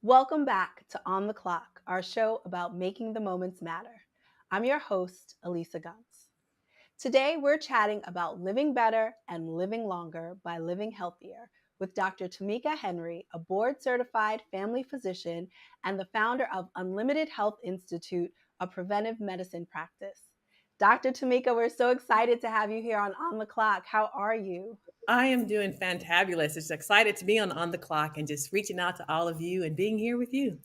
Welcome back to On the Clock, our show about making the moments matter. I'm your host, Elisa Guntz. Today, we're chatting about living better and living longer by living healthier with Dr. Tamika Henry, a board certified family physician and the founder of Unlimited Health Institute, a preventive medicine practice. Dr. Tamika, we're so excited to have you here on the Clock. How are you? I am doing fantabulous. Just excited to be on the clock and just reaching out to all of you and being here with you.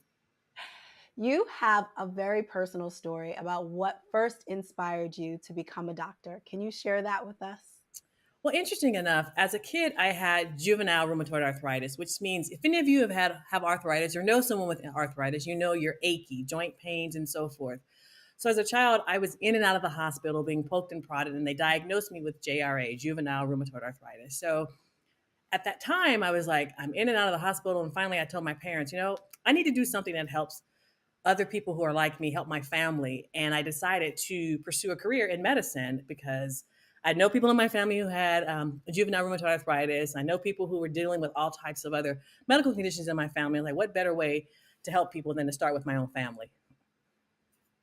You have a very personal story about what first inspired you to become a doctor. Can you share that with us? Well, interesting enough, as a kid, I had juvenile rheumatoid arthritis, which means if any of you have arthritis or know someone with arthritis, you know you're achy, joint pains, and so forth. So as a child, I was in and out of the hospital being poked and prodded, and they diagnosed me with JRA, juvenile rheumatoid arthritis. So at that time, I was like, I'm in and out of the hospital, and finally, I told my parents, I need to do something that helps other people who are like me, help my family. And I decided to pursue a career in medicine because I know people in my family who had juvenile rheumatoid arthritis. I know people who were dealing with all types of other medical conditions in my family. Like, what better way to help people than to start with my own family?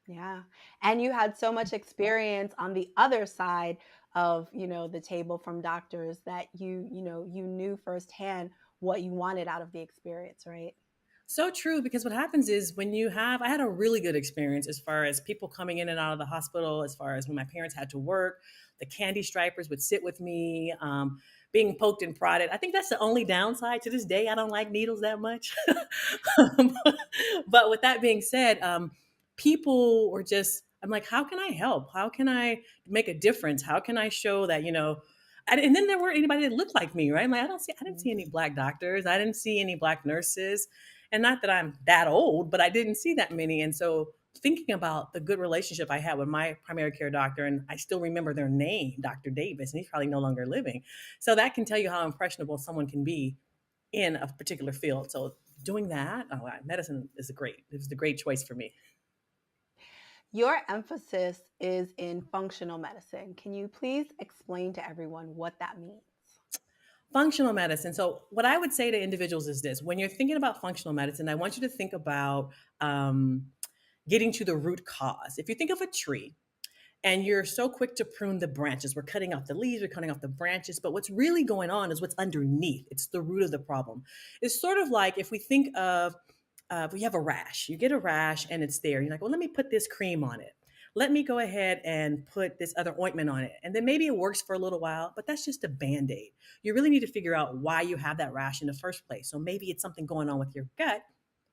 Yeah. And you had so much experience on the other side of, the table from doctors that you knew firsthand what you wanted out of the experience, right? So true, because what happens is I had a really good experience as far as people coming in and out of the hospital, as far as when my parents had to work, the candy stripers would sit with me, being poked and prodded. I think that's the only downside to this day. I don't like needles that much. Um, but with that being said, people were just, I'm like, how can I help? How can I make a difference? How can I show that, and then there weren't anybody that looked like me, right? I'm like, I didn't see any black doctors. I didn't see any black nurses. And not that I'm that old, but I didn't see that many. And so thinking about the good relationship I had with my primary care doctor, and I still remember their name, Dr. Davis, and he's probably no longer living. So that can tell you how impressionable someone can be in a particular field. So doing that, medicine is it was a great choice for me. Your emphasis is in functional medicine. Can you please explain to everyone what that means? Functional medicine. So, what I would say to individuals is this: when you're thinking about functional medicine, I want you to think about getting to the root cause. If you think of a tree, and you're so quick to prune the branches. We're cutting off the leaves, we're cutting off the branches, but what's really going on is what's underneath. It's the root of the problem. It's sort of like if we think of we have a rash. You get a rash and it's there. You're like, well, let me put this cream on it. Let me go ahead and put this other ointment on it. And then maybe it works for a little while, but that's just a band aid. You really need to figure out why you have that rash in the first place. So maybe it's something going on with your gut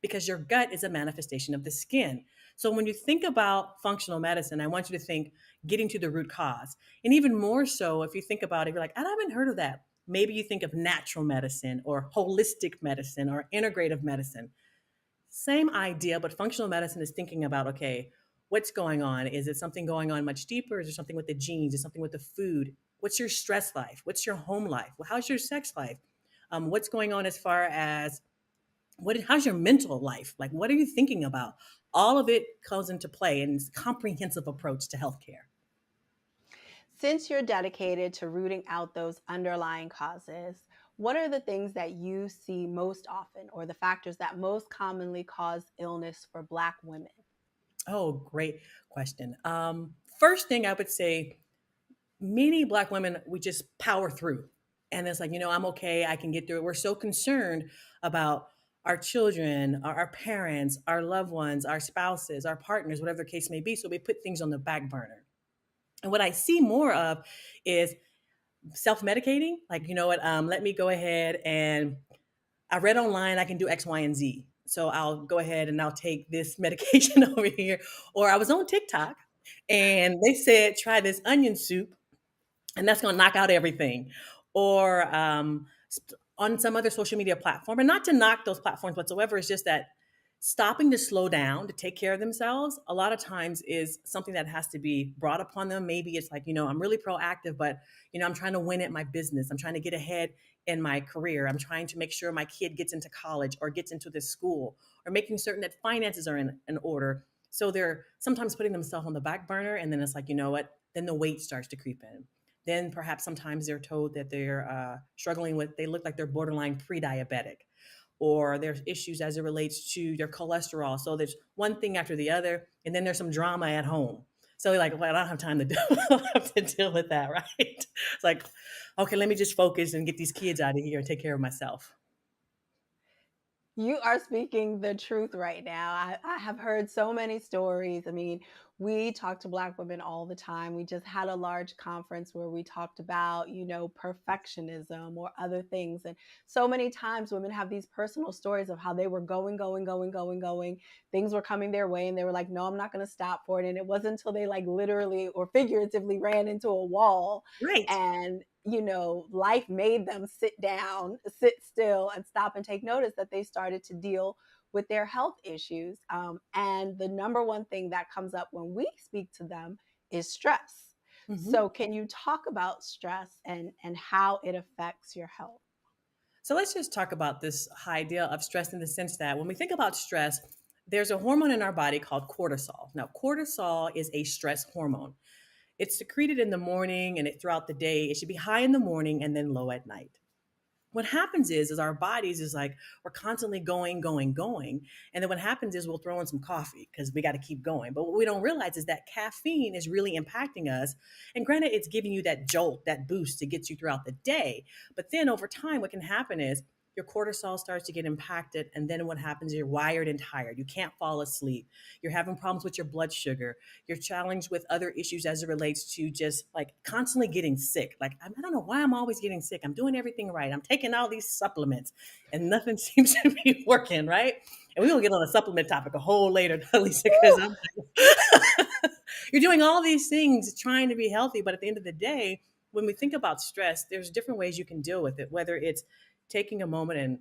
because your gut is a manifestation of the skin. So when you think about functional medicine, I want you to think getting to the root cause. And even more so, if you think about it, you're like, I haven't heard of that. Maybe you think of natural medicine or holistic medicine or integrative medicine. Same idea, but functional medicine is thinking about, okay, what's going on? Is it something going on much deeper? Is there something with the genes? Is there something with the food? What's your stress life? What's your home life? Well, how's your sex life? What's going on as far as how's your mental life? Like, what are you thinking about? All of it comes into play, and it's a comprehensive approach to healthcare. Since you're dedicated to rooting out those underlying causes, what are the things that you see most often or the factors that most commonly cause illness for Black women? Oh, great question. First thing I would say, many Black women, we just power through. And it's like, I'm okay. I can get through it. We're so concerned about our children, our parents, our loved ones, our spouses, our partners, whatever the case may be. So we put things on the back burner. And what I see more of is self medicating. Like, you know what? Let me go ahead and I read online I can do X, Y, and Z. So I'll go ahead and I'll take this medication over here. Or I was on TikTok and they said, try this onion soup and that's going to knock out everything. Or on some other social media platform, and not to knock those platforms whatsoever, it's just that stopping to slow down to take care of themselves a lot of times is something that has to be brought upon them. Maybe it's like, I'm really proactive, but I'm trying to win at my business. I'm trying to get ahead in my career. I'm trying to make sure my kid gets into college or gets into this school, or making certain that finances are in order. So they're sometimes putting themselves on the back burner, and then it's like, you know what? Then the weight starts to creep in. Then perhaps sometimes they're told that they're struggling with, they look like they're borderline pre-diabetic. or there's issues as it relates to their cholesterol. So there's one thing after the other, and then there's some drama at home. So you're like, well, I don't have time to I don't have to deal with that, right? It's like, okay, let me just focus and get these kids out of here and take care of myself. You are speaking the truth right now. I have heard so many stories. I mean, we talk to Black women all the time. We just had a large conference where we talked about, perfectionism or other things. And so many times women have these personal stories of how they were going, going, going, going, going. Things were coming their way and they were like, no, I'm not going to stop for it. And it wasn't until they like literally or figuratively ran into a wall Right. and life made them sit down, sit still, and stop and take notice that they started to deal with their health issues. And the number one thing that comes up when we speak to them is stress. Hmm. So, can you talk about stress and how it affects your health? So let's just talk about this idea of stress in the sense that when we think about stress, there's a hormone in our body called cortisol. Now, cortisol is a stress hormone. It's secreted in the morning and throughout the day. It should be high in the morning and then low at night. What happens is our bodies is like we're constantly going, going, going. And then what happens is we'll throw in some coffee because we got to keep going. But what we don't realize is that caffeine is really impacting us. And granted, it's giving you that jolt, that boost to get you throughout the day. But then over time, what can happen is your cortisol starts to get impacted. And then what happens is you're wired and tired. You can't fall asleep. You're having problems with your blood sugar. You're challenged with other issues as it relates to just like constantly getting sick. Like, I don't know why I'm always getting sick. I'm doing everything right. I'm taking all these supplements and nothing seems to be working, right? And we will get on a supplement topic a whole later, Lisa, because Woo! I'm like, you're doing all these things trying to be healthy. But at the end of the day, when we think about stress, there's different ways you can deal with it, whether it's taking a moment and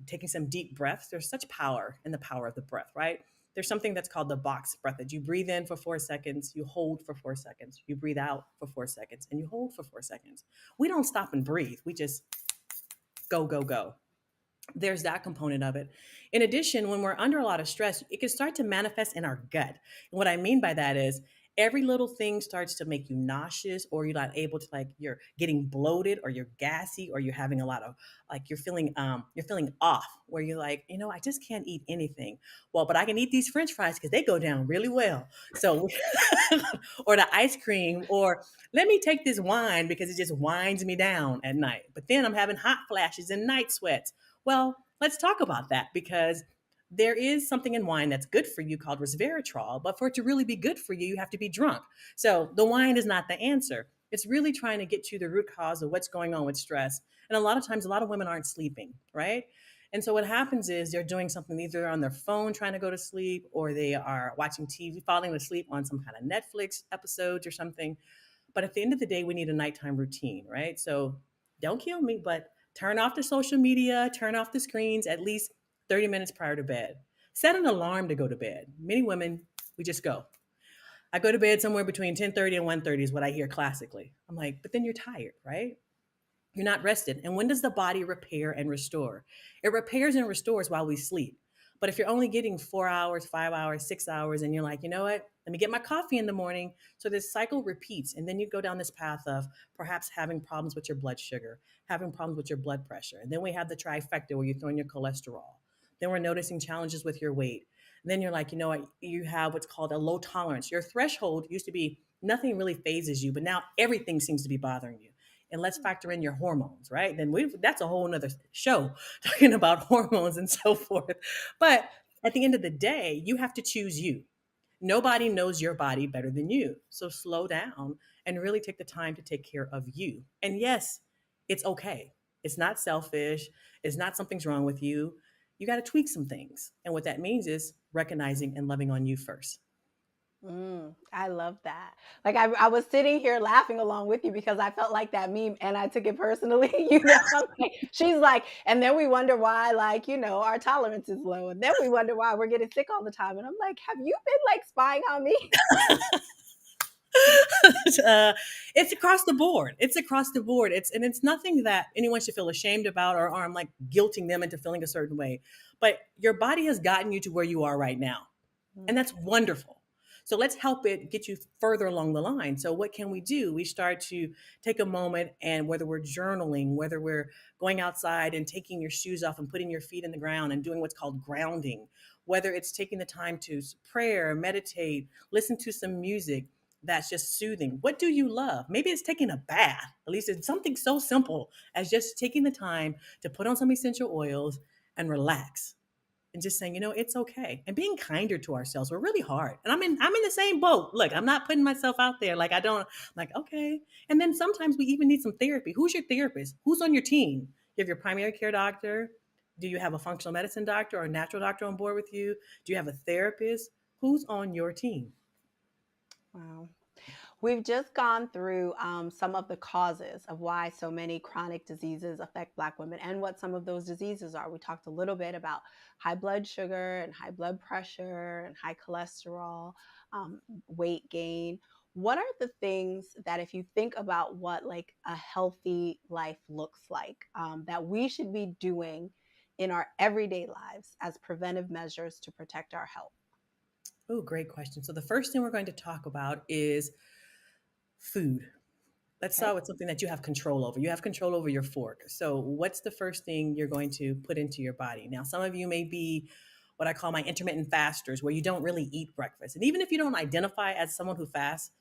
taking some deep breaths. There's such power in the power of the breath, right? There's something that's called the box breath that you breathe in for 4 seconds, you hold for 4 seconds, you breathe out for 4 seconds, and you hold for 4 seconds. We don't stop and breathe. We just go, go, go. There's that component of it. In addition, when we're under a lot of stress, it can start to manifest in our gut. And what I mean by that is every little thing starts to make you nauseous, or you're not able to, like, you're getting bloated or you're gassy, or you're having a lot of, like, you're feeling off, where you're like, I just can't eat anything. Well, but I can eat these french fries because they go down really well. So or the ice cream, or let me take this wine because it just winds me down at night. But then I'm having hot flashes and night sweats. Well, let's talk about that, because there is something in wine that's good for you called resveratrol, but for it to really be good for you, you have to be drunk. So the wine is not the answer. It's really trying to get to the root cause of what's going on with stress. And a lot of times, a lot of women aren't sleeping, right? And so what happens is they're doing something either on their phone trying to go to sleep, or they are watching TV, falling asleep on some kind of Netflix episodes or something. But at the end of the day, we need a nighttime routine, right? So don't kill me, but turn off the social media, turn off the screens at least 30 minutes prior to bed. Set an alarm to go to bed. Many women, we just go. I go to bed somewhere between 10:30 and 1:30 is what I hear classically. I'm like, but then you're tired, right? You're not rested. And when does the body repair and restore? It repairs and restores while we sleep. But if you're only getting 4 hours, 5 hours, 6 hours, and you're like, you know what? Let me get my coffee in the morning. So this cycle repeats. And then you go down this path of perhaps having problems with your blood sugar, having problems with your blood pressure. And then we have the trifecta where you're throwing your cholesterol. Then we're noticing challenges with your weight. And then you're like, you know what? You have what's called a low tolerance. Your threshold used to be nothing really phases you, but now everything seems to be bothering you. And let's factor in your hormones, right? Then that's a whole nother show talking about hormones and so forth. But at the end of the day, you have to choose you. Nobody knows your body better than you. So slow down and really take the time to take care of you. And yes, it's okay. It's not selfish. It's not something's wrong with you. You got to tweak some things. And what that means is recognizing and loving on you first. I love that. Like I was sitting here laughing along with you because I felt like that meme and I took it personally. I'm like, she's like, and then we wonder why, like, our tolerance is low. And then we wonder why we're getting sick all the time. And I'm like, have you been like spying on me? uh, it's across the board. It's across the board. It's nothing that anyone should feel ashamed about, or I'm like guilting them into feeling a certain way. But your body has gotten you to where you are right now, and that's wonderful. So let's help it get you further along the line. So what can we do? We start to take a moment, and whether we're journaling, whether we're going outside and taking your shoes off and putting your feet in the ground and doing what's called grounding, whether it's taking the time to prayer, meditate, listen to some music that's just soothing. What do you love? Maybe it's taking a bath. At least it's something so simple as just taking the time to put on some essential oils and relax, and just saying, it's okay, and being kinder to ourselves. We're really hard, and I'm in the same boat. Look, I'm not putting myself out there like I don't, like, okay. And then sometimes we even need some therapy. Who's your therapist? Who's on your team? You have your primary care doctor. Do you have a functional medicine doctor or a natural doctor on board with you? Do you have a therapist? Who's on your team? Wow. We've just gone through some of the causes of why so many chronic diseases affect Black women and what some of those diseases are. We talked a little bit about high blood sugar and high blood pressure and high cholesterol, weight gain. What are the things that, if you think about what like a healthy life looks like, that we should be doing in our everyday lives as preventive measures to protect our health? Oh, great question. So the first thing we're going to talk about is food. Let's start Okay. with something that you have control over. You have control over your fork. So, what's the first thing you're going to put into your body? Now, some of you may be what I call my intermittent fasters, where you don't really eat breakfast. And even if you don't identify as someone who fasts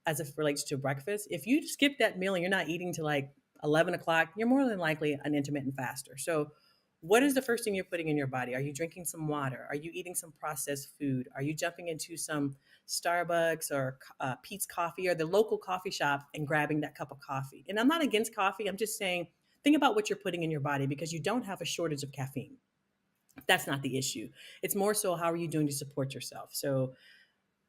as it relates to breakfast, if you skip that meal and you're not eating till like 11 o'clock, you're more than likely an intermittent faster. So, what is the first thing you're putting in your body? Are you drinking some water? Are you eating some processed food? Are you jumping into some Starbucks or Pete's Coffee or the local coffee shop and grabbing that cup of coffee? And I'm not against coffee. I'm just saying, think about what you're putting in your body, because you don't have a shortage of caffeine. That's not the issue. It's more so, how are you doing to support yourself? So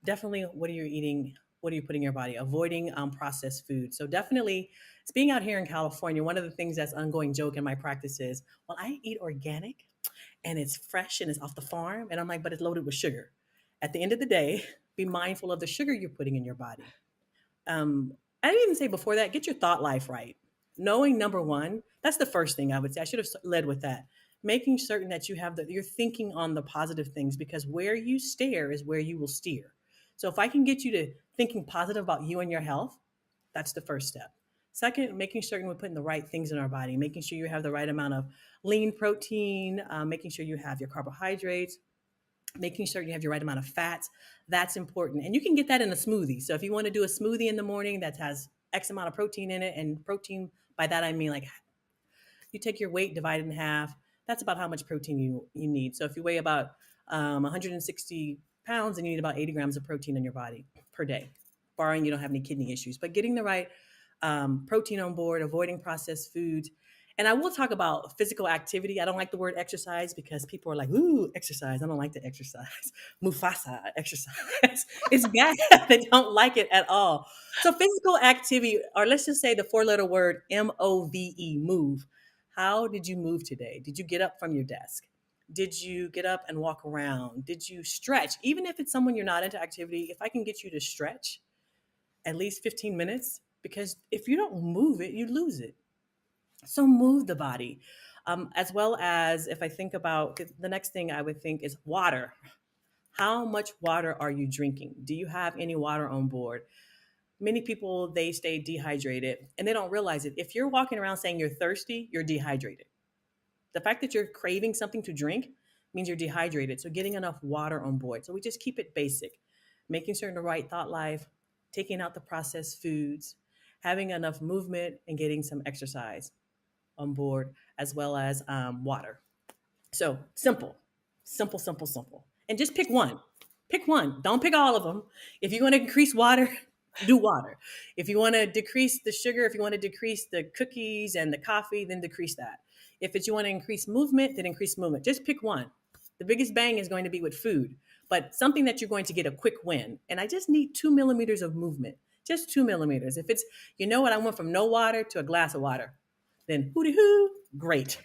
definitely, what are you eating? What are you putting in your body? Avoiding processed food. So definitely, it's being out here in California. One of the things that's ongoing joke in my practice is, well, I eat organic and it's fresh and it's off the farm. And I'm like, but it's loaded with sugar. At the end of the day, be mindful of the sugar you're putting in your body. Um, I didn't even say before that, get your thought life right. Knowing, number one, that's the first thing I would say. I should have led with that. Making certain that you're thinking on the positive things, because where you stare is where you will steer. So if I can get you to thinking positive about you and your health, that's the first step. Second, making certain we're putting the right things in our body, making sure you have the right amount of lean protein, making sure you have your carbohydrates, making sure you have your right amount of fats. That's important. And you can get that in a smoothie. So if you want to do a smoothie in the morning that has X amount of protein in it, and protein, by that I mean like you take your weight, divide it in half. That's about how much protein you need. So if you weigh about 160 pounds, then you need about 80 grams of protein in your body per day, barring you don't have any kidney issues. But getting the right protein on board, avoiding processed foods. And I will talk about physical activity. I don't like the word exercise because people are like, ooh, exercise. I don't like to exercise. Mufasa, exercise. It's bad. They don't like it at all. So physical activity, or let's just say the four-letter word MOVE, move. How did you move today? Did you get up from your desk? Did you get up and walk around? Did you stretch? Even if it's someone you're not into activity, if I can get you to stretch at least 15 minutes, because if you don't move it, you lose it. So move the body. As well as, if I think about the next thing I would think is water. How much water are you drinking? Do you have any water on board? Many people, they stay dehydrated and they don't realize it. If you're walking around saying you're thirsty, you're dehydrated. The fact that you're craving something to drink means you're dehydrated. So getting enough water on board. So we just keep it basic, making certain the right thought life, taking out the processed foods, having enough movement, and getting some exercise on board, as well as water. So simple, simple, simple, simple. And just pick one. Pick one. Don't pick all of them. If you want to increase water, do water. If you want to decrease the sugar, if you want to decrease the cookies and the coffee, then decrease that. If it's you want to increase movement, then increase movement. Just pick one. The biggest bang is going to be with food, but something that you're going to get a quick win. And I just need 2 millimeters of movement, just 2 millimeters. If it's, you know what, I went from no water to a glass of water, then hooty hoo, great.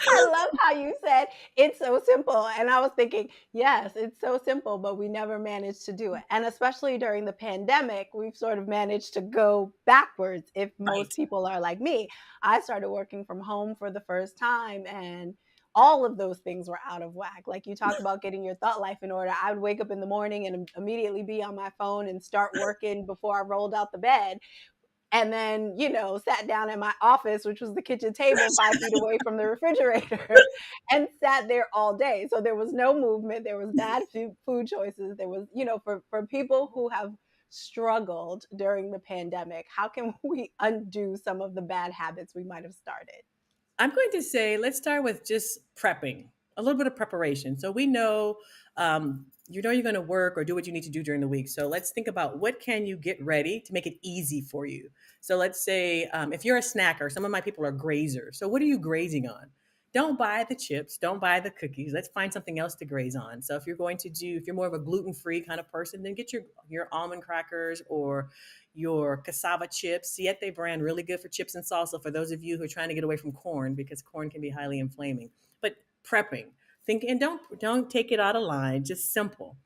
I love how you said it's so simple. And I was thinking, yes, it's so simple, but we never managed to do it. And especially during the pandemic, we've sort of managed to go backwards. If most Right. people are like me, I started working from home for the first time, and all of those things were out of whack. Like you talk about getting your thought life in order. I would wake up in the morning and immediately be on my phone and start working before I rolled out the bed. And then, sat down at my office, which was the kitchen table 5 feet away from the refrigerator, and sat there all day. So there was no movement. There was bad food choices. There was, for people who have struggled during the pandemic, how can we undo some of the bad habits we might have started? I'm going to say let's start with just prepping, a little bit of preparation. So we know you know you're going to work or do what you need to do during the week. So let's think about what can you get ready to make it easy for you. So let's say if you're a snacker, some of my people are grazers. So what are you grazing on? Don't buy the chips. Don't buy the cookies. Let's find something else to graze on. So if you're more of a gluten-free kind of person, then get your almond crackers or your cassava chips. Siete brand, really good for chips and salsa for those of you who are trying to get away from corn because corn can be highly inflaming. But prepping, think and don't take it out of line. Just simple.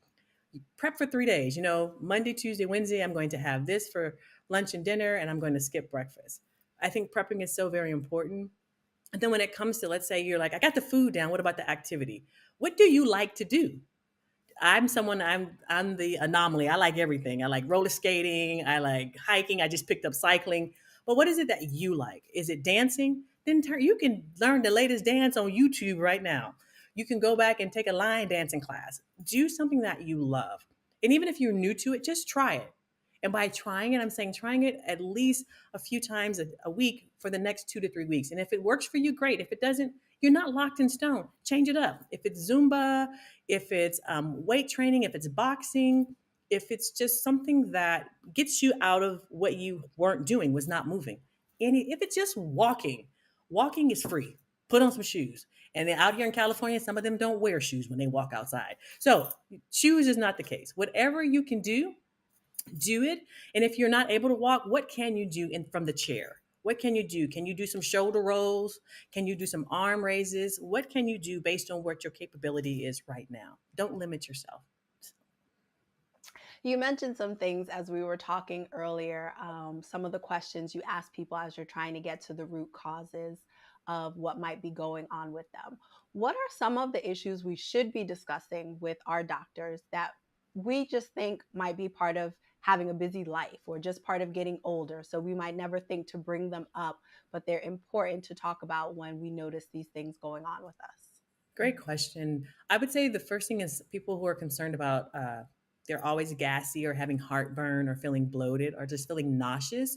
Prep for 3 days. Monday, Tuesday, Wednesday, I'm going to have this for lunch and dinner, and I'm going to skip breakfast. I think prepping is so very important. And then when it comes to, let's say you're like, I got the food down. What about the activity? What do you like to do? I'm the anomaly. I like everything. I like roller skating. I like hiking. I just picked up cycling. But what is it that you like? Is it dancing? You can learn the latest dance on YouTube right now. You can go back and take a line dancing class. Do something that you love. And even if you're new to it, just try it. And by trying it, I'm saying trying it at least a few times a week for the next 2 to 3 weeks. And if it works for you, great. If it doesn't, you're not locked in stone. Change it up. If it's Zumba, if it's weight training, if it's boxing, if it's just something that gets you out of what you weren't doing, was not moving. If it's just walking, walking is free. Put on some shoes. And then out here in California, some of them don't wear shoes when they walk outside. So shoes is not the case. Whatever you can do it. And if you're not able to walk, what can you do from the chair? What can you do? Can you do some shoulder rolls? Can you do some arm raises? What can you do based on what your capability is right now? Don't limit yourself. You mentioned some things as we were talking earlier, some of the questions you ask people as you're trying to get to the root causes of what might be going on with them. What are some of the issues we should be discussing with our doctors that we just think might be part of having a busy life or just part of getting older? So we might never think to bring them up, but they're important to talk about when we notice these things going on with us. Great question. I would say the first thing is people who are concerned about they're always gassy or having heartburn or feeling bloated or just feeling nauseous.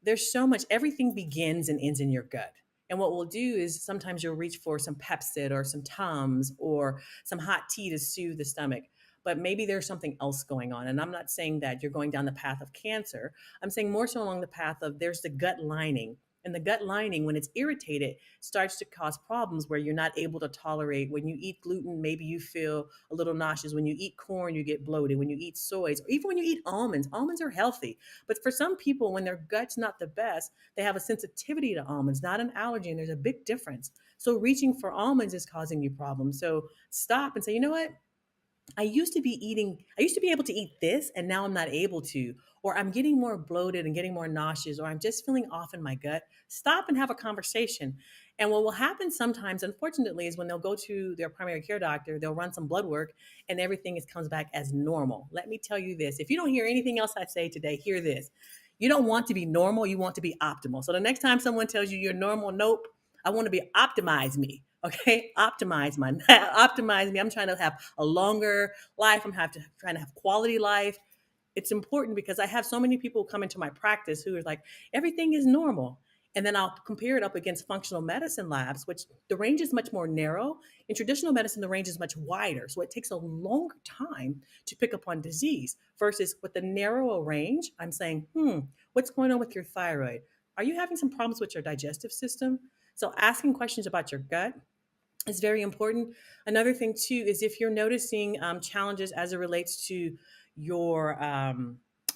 There's so much, everything begins and ends in your gut. And what we'll do is sometimes you'll reach for some Pepsid or some Tums or some hot tea to soothe the stomach. But maybe there's something else going on. And I'm not saying that you're going down the path of cancer. I'm saying more so along the path of there's the gut lining. And the gut lining, when it's irritated, starts to cause problems where you're not able to tolerate. When you eat gluten, maybe you feel a little nauseous. When you eat corn, you get bloated. When you eat soys, or even when you eat almonds are healthy. But for some people, when their gut's not the best, they have a sensitivity to almonds, not an allergy, and there's a big difference. So reaching for almonds is causing you problems. So stop and say, you know what? I used to be able to eat this and now I'm not able to, or I'm getting more bloated and getting more nauseous, or I'm just feeling off in my gut. Stop and have a conversation. And what will happen sometimes, unfortunately, is when they'll go to their primary care doctor, they'll run some blood work and everything comes back as normal. Let me tell you this. If you don't hear anything else I say today, hear this. You don't want to be normal, you want to be optimal. So the next time someone tells you you're normal, nope. I want to be optimize me. Okay, optimize me. I'm trying to have a longer life. Trying to have quality life. It's important because I have so many people come into my practice who are like, everything is normal. And then I'll compare it up against functional medicine labs, which the range is much more narrow. In traditional medicine, the range is much wider. So it takes a longer time to pick up on disease versus with the narrower range. I'm saying, what's going on with your thyroid? Are you having some problems with your digestive system? So asking questions about your gut is very important. Another thing too is if you're noticing challenges as it relates to your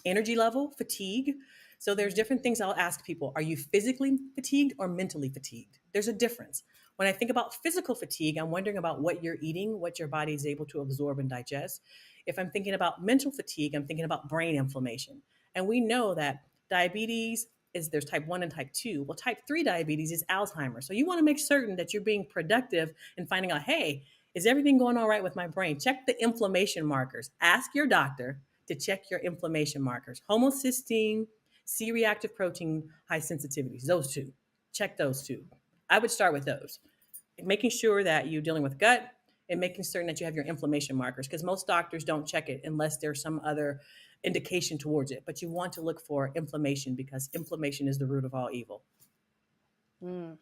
energy level, fatigue. So there's different things I'll ask people. Are you physically fatigued or mentally fatigued? There's a difference. When I think about physical fatigue, I'm wondering about what you're eating, what your body is able to absorb and digest. If I'm thinking about mental fatigue, I'm thinking about brain inflammation. And we know that diabetes, is there's type 1 and type 2. Well, type 3 diabetes is Alzheimer's. So you want to make certain that you're being productive and finding out, hey, is everything going all right with my brain? Check the inflammation markers. Ask your doctor to check your inflammation markers. Homocysteine, C reactive protein, high sensitivities, those two. Check those two. I would start with those. Making sure that you're dealing with gut and making certain that you have your inflammation markers, because most doctors don't check it unless there's some other indication towards it. But you want to look for inflammation because inflammation is the root of all evil. Mm.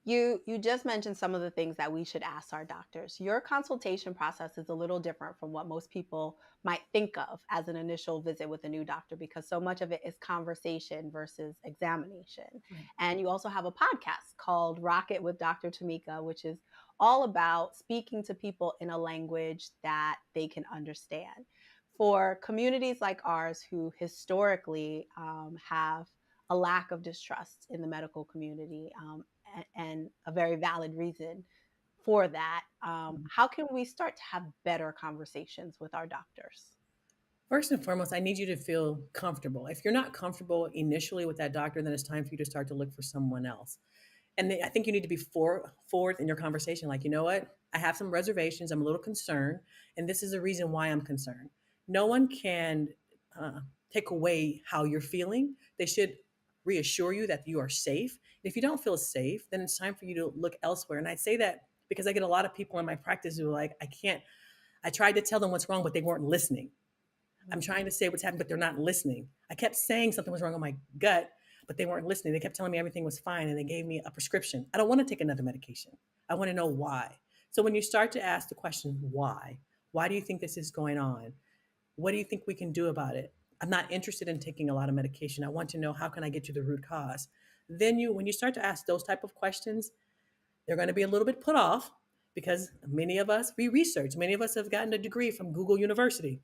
You just mentioned some of the things that we should ask our doctors. Your consultation process is a little different from what most people might think of as an initial visit with a new doctor, because so much of it is conversation versus examination. Right. And you also have a podcast called Rocket with Dr. Tamika, which is all about speaking to people in a language that they can understand. For communities like ours who historically have a lack of distrust in the medical community, and a very valid reason for that. How can we start to have better conversations with our doctors? First and foremost, I need you to feel comfortable. If you're not comfortable initially with that doctor, then it's time for you to start to look for someone else. And I think you need to be forward in your conversation. Like, you know what? I have some reservations. I'm a little concerned, and this is the reason why I'm concerned. No one can take away how you're feeling. They should reassure you that you are safe. If you don't feel safe, then it's time for you to look elsewhere. And I say that because I get a lot of people in my practice who are like, I can't. I tried to tell them what's wrong, but they weren't listening. I'm trying to say what's happening, but they're not listening. I kept saying something was wrong with my gut, but they weren't listening. They kept telling me everything was fine and they gave me a prescription. I don't want to take another medication. I want to know why. So when you start to ask the question, why do you think this is going on? What do you think we can do about it? I'm not interested in taking a lot of medication. I want to know how can I get to the root cause. Then when you start to ask those type of questions, they're going to be a little bit put off because many of us, we research. Many of us have gotten a degree from Google University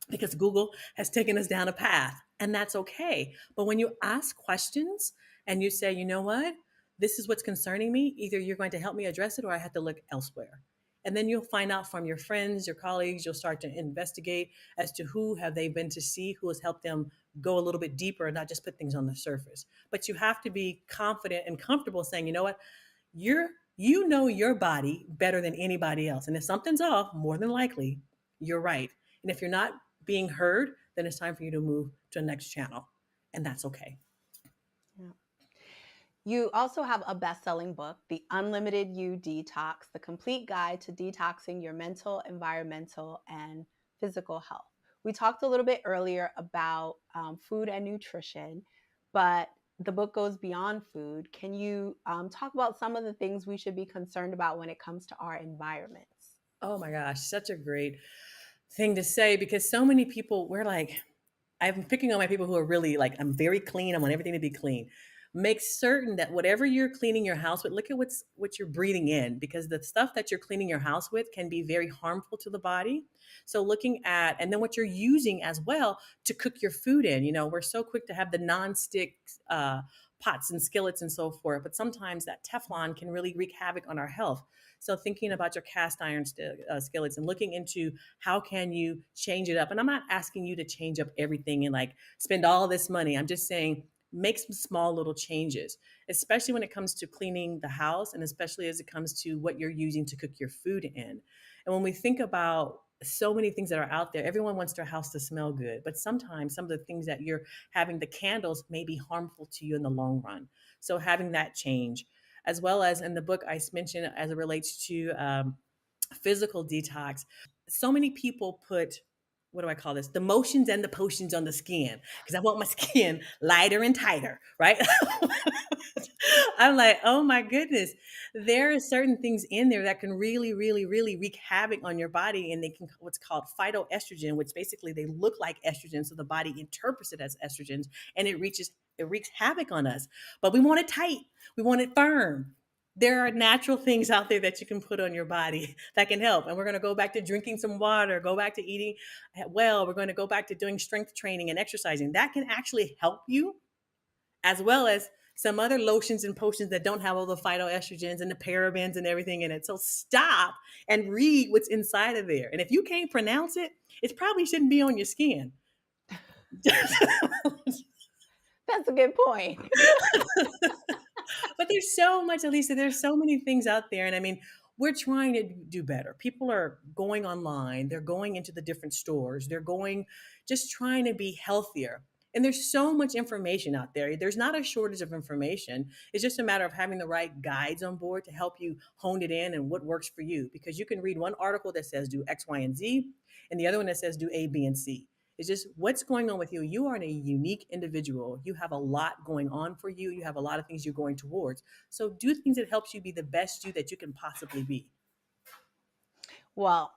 because Google has taken us down a path, and that's okay. But when you ask questions and you say, you know what, this is what's concerning me, either you're going to help me address it or I have to look elsewhere. And then you'll find out from your friends, your colleagues, you'll start to investigate as to who have they been to see, who has helped them go a little bit deeper and not just put things on the surface. But you have to be confident and comfortable saying, you know what, you know your body better than anybody else. And if something's off, more than likely, you're right. And if you're not being heard, then it's time for you to move to the next channel. And that's okay. Yeah. You also have a best selling book, The Unlimited You Detox, the complete guide to detoxing your mental, environmental, and physical health. We talked a little bit earlier about food and nutrition, but the book goes beyond food. Can you talk about some of the things we should be concerned about when it comes to our environments? Oh my gosh, such a great thing to say because so many people, we're like, I'm picking on my people who are really like, I'm very clean. I want everything to be clean. Make certain that whatever you're cleaning your house with, look at what you're breathing in because the stuff that you're cleaning your house with can be very harmful to the body. So looking at and then what you're using as well to cook your food in. You know, we're so quick to have the non-stick pots and skillets and so forth, but sometimes that Teflon can really wreak havoc on our health. So thinking about your cast iron skillets and looking into how can you change it up. And I'm not asking you to change up everything and like spend all this money. I'm just saying make some small little changes, especially when it comes to cleaning the house and especially as it comes to what you're using to cook your food in. And when we think about so many things that are out there, everyone wants their house to smell good, but sometimes some of the things that you're having, the candles may be harmful to you in the long run. So having that change, as well as in the book I mentioned as it relates to physical detox. So many people put what do I call this? The motions and the potions on the skin because I want my skin lighter and tighter, right? I'm like, oh my goodness. There are certain things in there that can really, really, really wreak havoc on your body. And they can what's called phytoestrogen, which basically they look like estrogen. So the body interprets it as estrogens and it wreaks havoc on us. But we want it tight. We want it firm. There are natural things out there that you can put on your body that can help. And we're going to go back to drinking some water, go back to eating well. We're going to go back to doing strength training and exercising. That can actually help you as well as some other lotions and potions that don't have all the phytoestrogens and the parabens and everything in it. So stop and read what's inside of there. And if you can't pronounce it, it probably shouldn't be on your skin. That's a good point. But there's so much, Elisa, there's so many things out there. And I mean, we're trying to do better. People are going online, they're going into the different stores, they're going just trying to be healthier. And there's so much information out there. There's not a shortage of information. It's just a matter of having the right guides on board to help you hone it in and what works for you. Because you can read one article that says do X, Y, and Z, and the other one that says do A, B, and C. It's just what's going on with you. You are a unique individual. You have a lot going on for you. You have a lot of things you're going towards. So do things that helps you be the best you that you can possibly be. Well,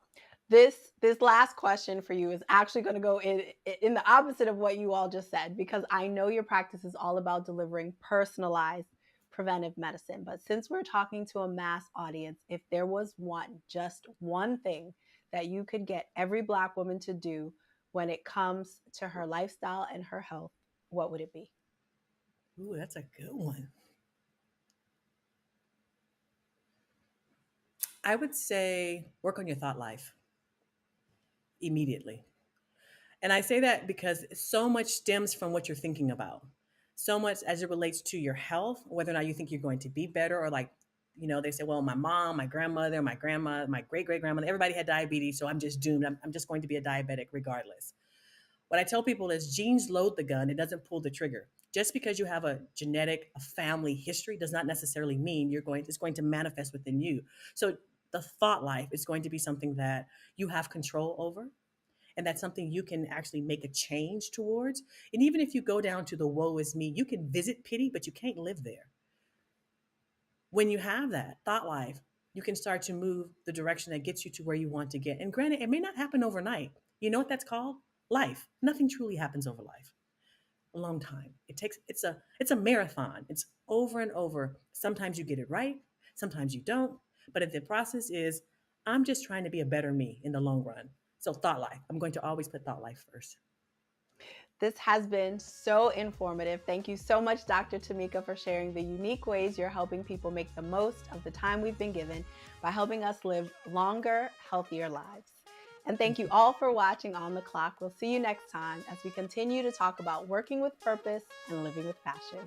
this last question for you is actually going to go in the opposite of what you all just said, because I know your practice is all about delivering personalized preventive medicine. But since we're talking to a mass audience, if there was just one thing that you could get every Black woman to do when it comes to her lifestyle and her health, what would it be? Ooh, that's a good one. I would say work on your thought life immediately. And I say that because so much stems from what you're thinking about. So much as it relates to your health, whether or not you think you're going to be better, or like, they say, well, my mom, my grandmother, my grandma, my great great grandmother, everybody had diabetes. So I'm just doomed. I'm just going to be a diabetic regardless. What I tell people is genes load the gun, it doesn't pull the trigger. Just because you have a genetic, a family history does not necessarily mean it's going to manifest within you. So the thought life is going to be something that you have control over, and that's something you can actually make a change towards. And even if you go down to the woe is me, you can visit pity, but you can't live there. When you have that thought life, you can start to move the direction that gets you to where you want to get. And granted, it may not happen overnight. You know what that's called? Life. Nothing truly happens over life. A long time. It's a marathon. It's over and over. Sometimes you get it right, sometimes you don't. But if the process is, I'm just trying to be a better me in the long run. So thought life. I'm going to always put thought life first. This has been so informative. Thank you so much, Dr. Tamika, for sharing the unique ways you're helping people make the most of the time we've been given by helping us live longer, healthier lives. And thank Thank you you. all for watching On the Clock. We'll see you next time as we continue to talk about working with purpose and living with passion.